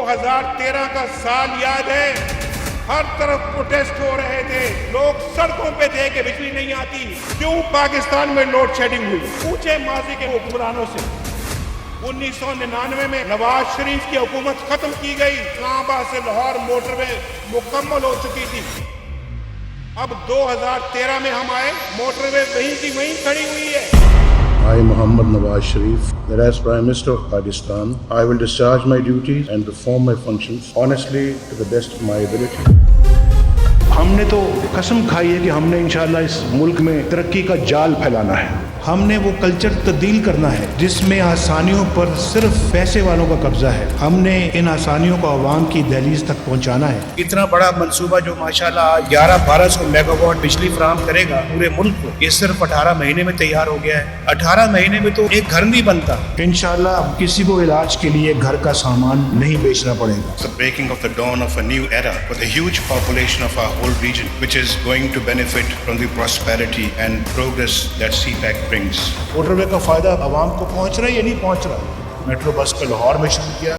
2013 کا سال یاد ہے، ہر طرف پروٹیسٹ ہو رہے تھے، لوگ سڑکوں پہ تھے کہ بجلی نہیں آتی، کیوں پاکستان میں لوڈ شیڈنگ ہوئی؟ پوچھے ماضی کے حکمرانوں سے۔ 1999 میں نواز شریف کی حکومت ختم کی گئی، اسلام آباد سے لاہور موٹر وے مکمل ہو چکی تھی۔ اب 2013 میں ہم آئے، موٹر وے وہیں کی وہیں کھڑی ہوئی ہے۔ I, Mohammad Nawaz Sharif, that as Prime Minister of Pakistan, I will discharge my duties and perform my functions honestly to the best of my ability. ہم نے تو قسم کھائی ہے کہ ہم نے انشاءاللہ اس ملک میں ترقی کا جال پھیلانا ہے۔ ہم نے وہ کلچر تبدیل کرنا ہے جس میں آسانیوں پر صرف پیسے والوں کا قبضہ ہے۔ ہم نے ان آسانیوں کو عوام کی دہلیز تک پہنچانا ہے۔ اتنا بڑا منصوبہ جو ماشاءاللہ 1100-1200 میگا واٹ بجلی فراہم کرے گا پورے ملک کو، یہ صرف 18 مہینے میں تیار ہو گیا ہے۔ 18 مہینے میں تو ایک گھر نہیں بنتا۔ انشاءاللہ اب کسی کو علاج کے لیے گھر کا سامان نہیں بیچنا پڑے گا۔ The breaking of the dawn of a new era for the huge population of our whole region, which is going to benefit from the prosperity and progress that CPEC brings. Motorway کا فائدہ عوام کو پہنچ رہا ہے یا نہیں پہنچ رہا؟ میٹرو بس کا لاہور میں شروع کیا،